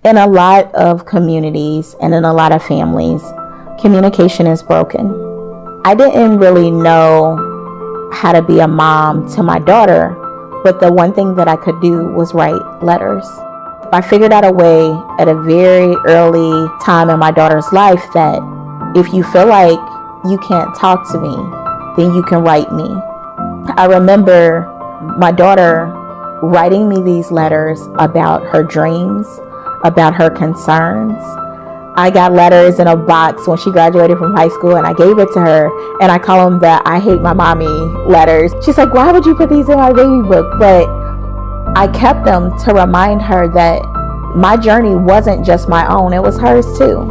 In a lot of communities and in a lot of families, communication is broken. I didn't really know how to be a mom to my daughter, but the one thing that I could do was write letters. I figured out a way at a very early time in my daughter's life that if you feel like you can't talk to me, then you can write me. I remember my daughter writing me these letters about her dreams, about her concerns. I got letters in a box when she graduated from high school, and I gave it to her, and I call them the I hate my mommy letters. She's like, why would you put these in my baby book? But I kept them to remind her that my journey wasn't just my own, it was hers too.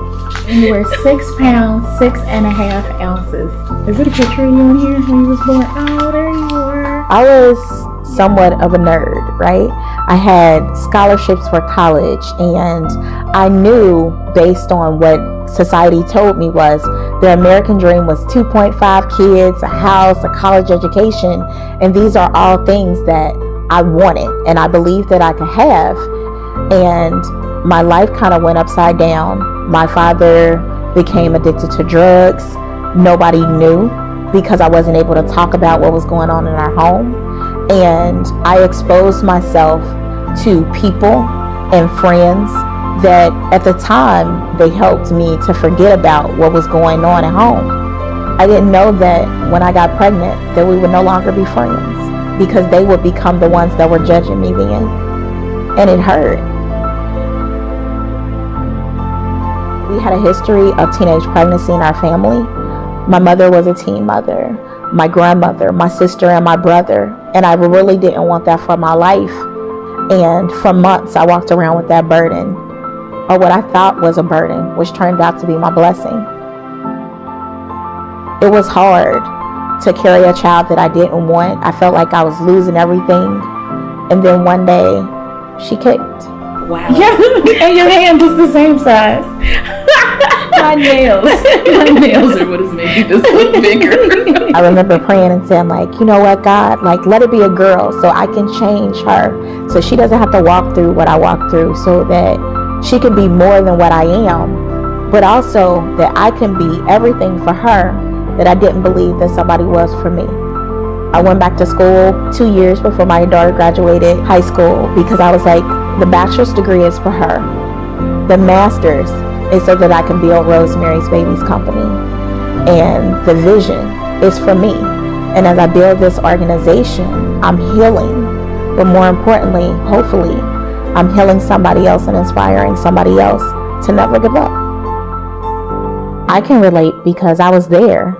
You were 6 pounds, 6.5 ounces. Is it a picture of you in here when you was born? Oh, there you were. I was somewhat of a nerd, right? I had scholarships for college, and I knew based on what society told me was the American dream was 2.5 kids, a house, a college education, and these are all things that I wanted and I believed that I could have. And my life kind of went upside down. My father became addicted to drugs. Nobody knew because I wasn't able to talk about what was going on in our home. And I exposed myself to people and friends that at the time they helped me to forget about what was going on at home. I didn't know that when I got pregnant that we would no longer be friends because they would become the ones that were judging me then. And it hurt. We had a history of teenage pregnancy in our family. My mother was a teen mother, my grandmother, my sister, and my brother, and I really didn't want that for my life. And for months I walked around with that burden, or what I thought was a burden, which turned out to be my blessing. It was hard to carry a child that I didn't want. I felt like I was losing everything. And then one day she kicked. Wow. Yeah, and your hand was the same size. My nails are what has made me this look bigger. I remember praying and saying, like, you know what, God, like, let it be a girl so I can change her, so she doesn't have to walk through what I walked through, so that she can be more than what I am, but also that I can be everything for her that I didn't believe that somebody was for me. I went back to school 2 years before my daughter graduated high school because I was like, the bachelor's degree is for her. The master's is so that I can build Rosemary's Babies Company. And the vision is for me. And as I build this organization, I'm healing. But more importantly, hopefully, I'm healing somebody else and inspiring somebody else to never give up. I can relate because I was there.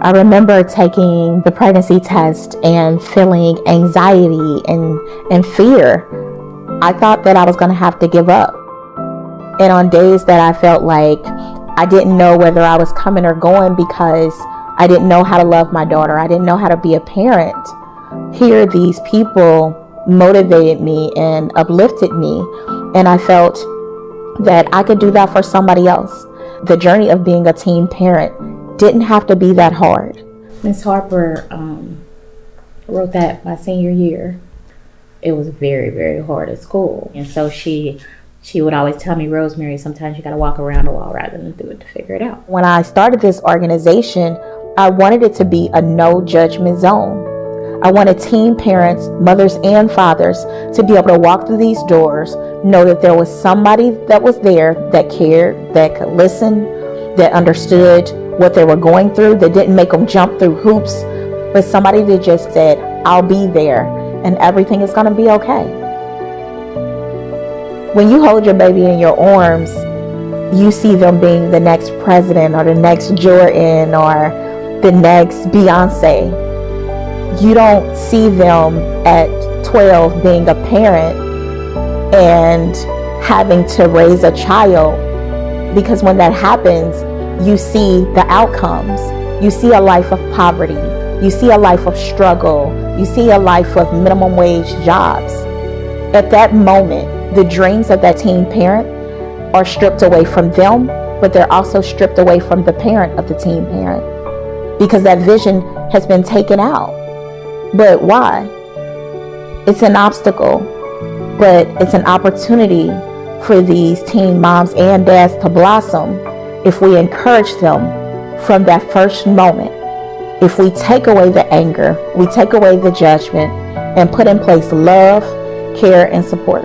I remember taking the pregnancy test and feeling anxiety and fear. I thought that I was going to have to give up. And on days that I felt like I didn't know whether I was coming or going because I didn't know how to love my daughter, I didn't know how to be a parent, here these people motivated me and uplifted me. And I felt that I could do that for somebody else. The journey of being a teen parent didn't have to be that hard. Miss Harper wrote that my senior year. It was very, very hard at school. And so she would always tell me, Rosemary, sometimes you got to walk around the wall rather than do it to figure it out. When I started this organization, I wanted it to be a no judgment zone. I wanted teen parents, mothers and fathers, to be able to walk through these doors, know that there was somebody that was there that cared, that could listen, that understood what they were going through, that didn't make them jump through hoops, but somebody that just said, I'll be there and everything is going to be okay. When you hold your baby in your arms, you see them being the next president or the next Jordan or the next Beyonce. You don't see them at 12 being a parent and having to raise a child, because when that happens, you see the outcomes. You see a life of poverty. You see a life of struggle. You see a life of minimum wage jobs. At that moment, the dreams of that teen parent are stripped away from them, but they're also stripped away from the parent of the teen parent because that vision has been taken out. But why? It's an obstacle, but it's an opportunity for these teen moms and dads to blossom if we encourage them from that first moment. If we take away the anger, we take away the judgment, and put in place love, care, and support.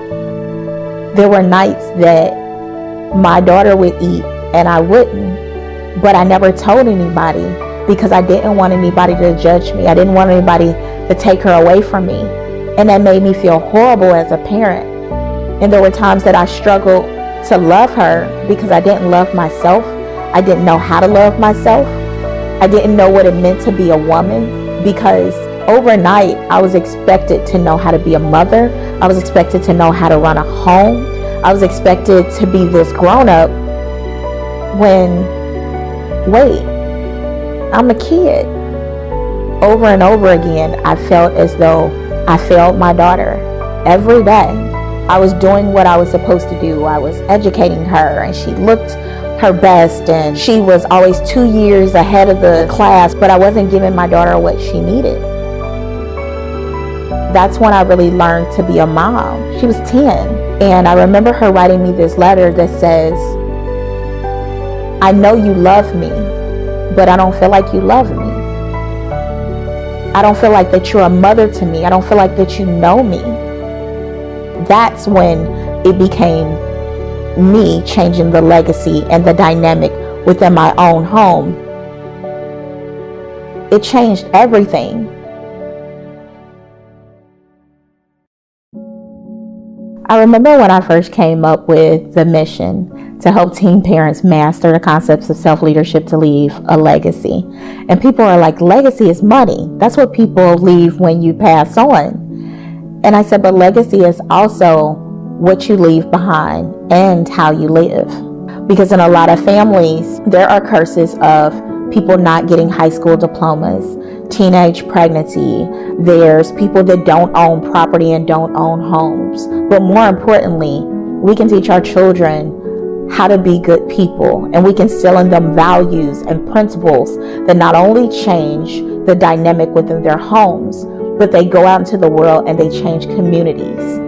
There were nights that my daughter would eat and I wouldn't, but I never told anybody because I didn't want anybody to judge me. I didn't want anybody to take her away from me. And that made me feel horrible as a parent. And there were times that I struggled to love her because I didn't love myself. I didn't know how to love myself. I didn't know what it meant to be a woman, because overnight I was expected to know how to be a mother. I was expected to know how to run a home. I was expected to be this grown-up when, wait, I'm a kid. Over and over again, I felt as though I failed my daughter every day. I was doing what I was supposed to do. I was educating her, and she looked her best, and she was always 2 years ahead of the class, but I wasn't giving my daughter what she needed. That's when I really learned to be a mom. She was 10, and I remember her writing me this letter that says, I know you love me, but I don't feel like you love me. I don't feel like that you're a mother to me. I don't feel like that you know me. That's when it became me changing the legacy and the dynamic within my own home. It changed everything. I remember when I first came up with the mission to help teen parents master the concepts of self-leadership to leave a legacy. And people are like, legacy is money. That's what people leave when you pass on. And I said, but legacy is also what you leave behind and how you live. Because in a lot of families, there are curses of people not getting high school diplomas, teenage pregnancy. There's people that don't own property and don't own homes. But more importantly, we can teach our children how to be good people, and we can instill in them values and principles that not only change the dynamic within their homes, but they go out into the world and they change communities.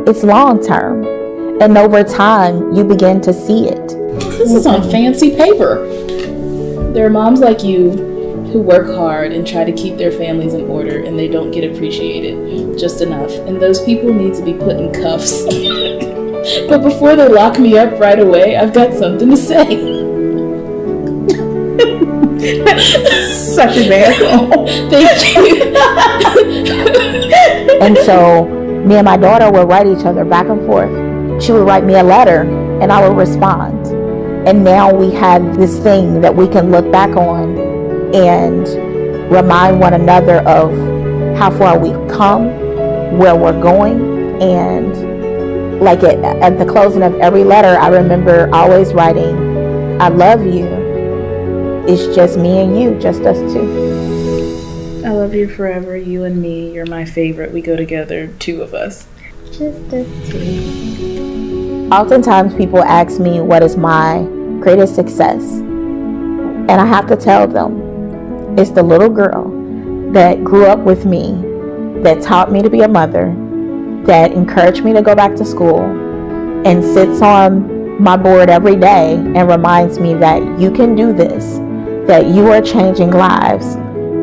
It's long term, and over time you begin to see it. This is on fancy paper. There are moms like you who work hard and try to keep their families in order, and they don't get appreciated just enough. And those people need to be put in cuffs. But before they lock me up right away, I've got something to say. Such a miracle. Thank you. And so me and my daughter would write each other back and forth. She would write me a letter and I would respond. And now we have this thing that we can look back on and remind one another of how far we've come, where we're going. And like at the closing of every letter, I remember always writing, I love you. It's just me and you, just us two. I love you forever, you and me. You're my favorite. We go together, two of us. Just us two. Oftentimes people ask me what is my greatest success. And I have to tell them, it's the little girl that grew up with me, that taught me to be a mother, that encouraged me to go back to school, and sits on my board every day and reminds me that you can do this, that you are changing lives,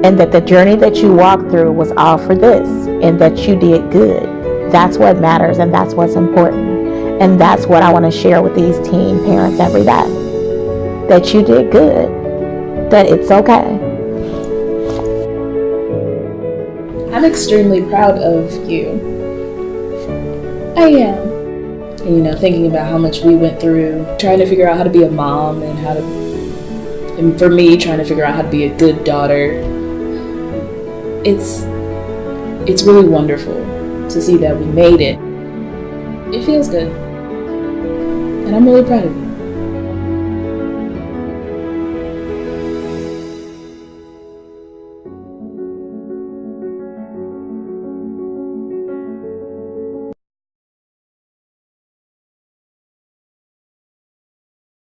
and that the journey that you walked through was all for this, and that you did good. That's what matters, and that's what's important. And that's what I want to share with these teen parents every day. That you did good. That it's okay. I'm extremely proud of you. I am. And thinking about how much we went through, trying to figure out how to be a mom, and for me, trying to figure out how to be a good daughter. It's really wonderful to see that we made it. It feels good. And I'm really proud of you.